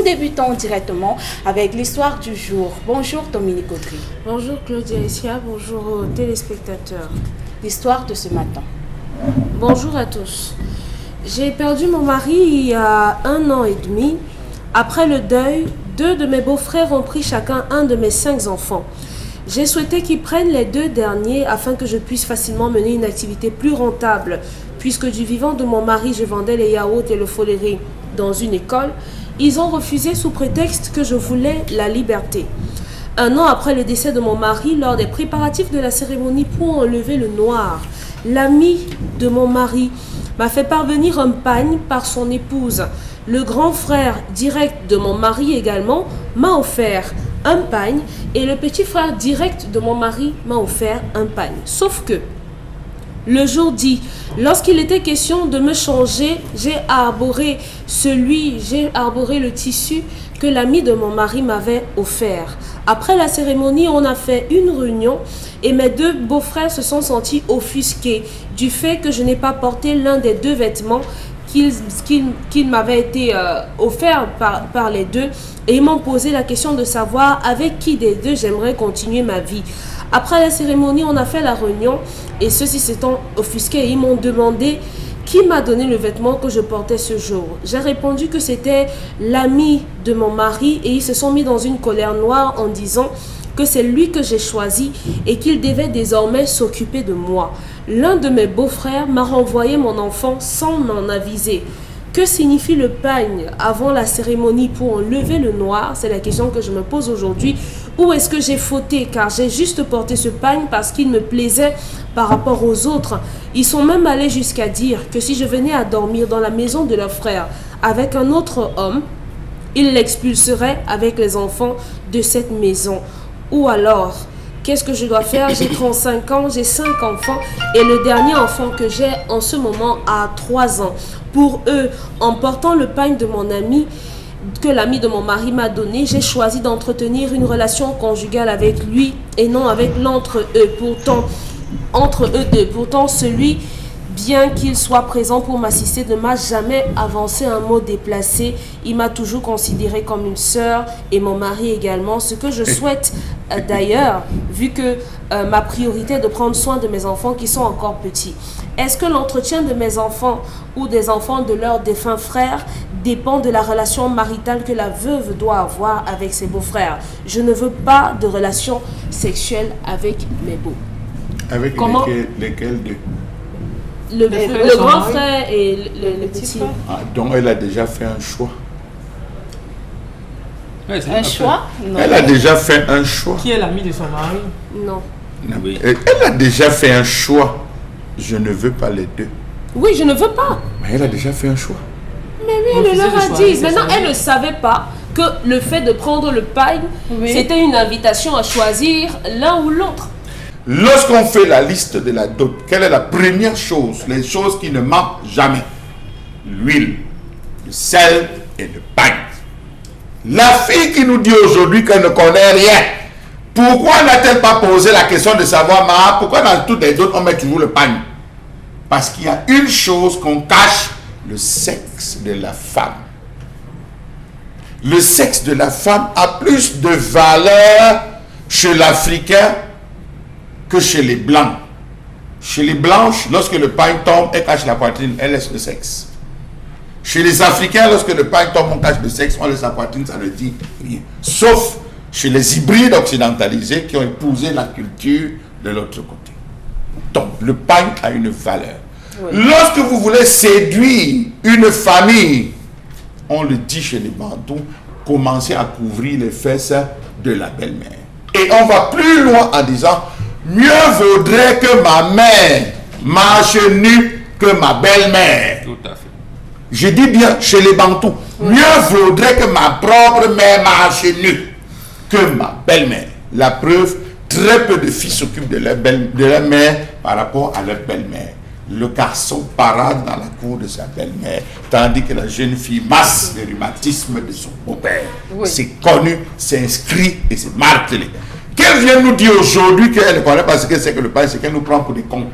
débutons directement avec l'histoire du jour. Bonjour Dominique Audrey. Bonjour Claudia Essia, bonjour aux téléspectateurs. L'histoire de ce matin. Bonjour à tous. J'ai perdu mon mari il y a 1 an et demi. Après le deuil, 2 de mes beaux-frères ont pris chacun un de mes 5 enfants. J'ai souhaité qu'ils prennent les 2 derniers afin que je puisse facilement mener une activité plus rentable, puisque du vivant de mon mari, je vendais les yaourts et le foléré dans une école. Ils ont refusé sous prétexte que je voulais la liberté. 1 an après le décès de mon mari, lors des préparatifs de la cérémonie pour enlever le noir, l'ami de mon mari m'a fait parvenir un pagne par son épouse. Le grand frère direct de mon mari également m'a offert un pagne et le petit frère direct de mon mari m'a offert un pagne. Sauf que, le jour dit, lorsqu'il était question de me changer, j'ai arboré le tissu que l'ami de mon mari m'avait offert. Après la cérémonie, on a fait une réunion et mes 2 beaux-frères se sont sentis offusqués du fait que je n'ai pas porté l'un des 2 vêtements qu'il m'avait été offert par les 2 et ils m'ont posé la question de savoir avec qui des 2 j'aimerais continuer ma vie. Après la cérémonie, on a fait la réunion et ceux-ci s'étant offusqués et ils m'ont demandé qui m'a donné le vêtement que je portais ce jour. J'ai répondu que c'était l'ami de mon mari et ils se sont mis dans une colère noire en disant que c'est lui que j'ai choisi et qu'il devait désormais s'occuper de moi. L'un de mes beaux-frères m'a renvoyé mon enfant sans m'en aviser. Que signifie le pagne avant la cérémonie pour enlever le noir? C'est la question que je me pose aujourd'hui. Où est-ce que j'ai fauté? Car j'ai juste porté ce pagne parce qu'il me plaisait par rapport aux autres. Ils sont même allés jusqu'à dire que si je venais à dormir dans la maison de leur frère avec un autre homme, ils l'expulseraient avec les enfants de cette maison. Ou alors, qu'est-ce que je dois faire? J'ai 35 ans, j'ai 5 enfants et le dernier enfant que j'ai en ce moment a 3 ans. Pour eux, en portant le pagne de mon ami, que l'ami de mon mari m'a donné, j'ai choisi d'entretenir une relation conjugale avec lui et non avec l'entre-eux. Pourtant, entre eux 2, pourtant celui, bien qu'il soit présent pour m'assister, ne m'a jamais avancé un mot déplacé. Il m'a toujours considéré comme une sœur et mon mari également. Ce que je souhaite d'ailleurs, vu que ma priorité est de prendre soin de mes enfants qui sont encore petits. Est-ce que l'entretien de mes enfants ou des enfants de leurs défunts frères dépend de la relation maritale que la veuve doit avoir avec ses beaux-frères? Je ne veux pas de relation sexuelle avec mes beaux. Avec lesquels deux? Le grand frère et le petit. Ah, donc elle a déjà fait un choix. Ouais, un choix? Non. Elle a déjà fait un choix. Qui est l'ami de son mari? Non. Oui. Elle a déjà fait un choix. Je ne veux pas les 2. Oui, je ne veux pas. Mais elle a déjà fait un choix. Mais oui, elle leur a dit. Maintenant, elle ne savait pas que le fait de prendre le pagne, c'était une invitation à choisir l'un ou l'autre. Lorsqu'on fait la liste de la dot, quelle est la première chose, les choses qui ne manquent jamais? L'huile, le sel et le pagne. La fille qui nous dit aujourd'hui qu'elle ne connaît rien, pourquoi n'a-t-elle pas posé la question de savoir, pourquoi dans toutes les dots on met toujours le pagne? Parce qu'il y a une chose qu'on cache, le sexe de la femme. Le sexe de la femme a plus de valeur chez l'Africain que chez les Blancs. Chez les Blanches, lorsque le pagne tombe, elle cache la poitrine, elle laisse le sexe. Chez les Africains, lorsque le pagne tombe, on cache le sexe, on laisse la poitrine, ça ne dit rien. Sauf chez les hybrides occidentalisés qui ont épousé la culture de l'autre côté. Donc, le pagne a une valeur. Oui. Lorsque vous voulez séduire une famille, on le dit chez les Bantous, commencez à couvrir les fesses de la belle-mère. Et on va plus loin en disant, mieux vaudrait que ma mère marche nue que ma belle-mère. Tout à fait. Je dis bien chez les Bantous, mieux vaudrait que ma propre mère marche nue que ma belle-mère. La preuve, très peu de filles s'occupent de leur mère par rapport à leur belle-mère. Le garçon parade dans la cour de sa belle-mère, tandis que la jeune fille masse le rhumatisme de son beau-père. Oui. C'est connu, c'est inscrit et c'est martelé. Qu'elle vient nous dire aujourd'hui qu'elle ne connaît pas ce que c'est que le pain, c'est qu'elle nous prend pour des cons.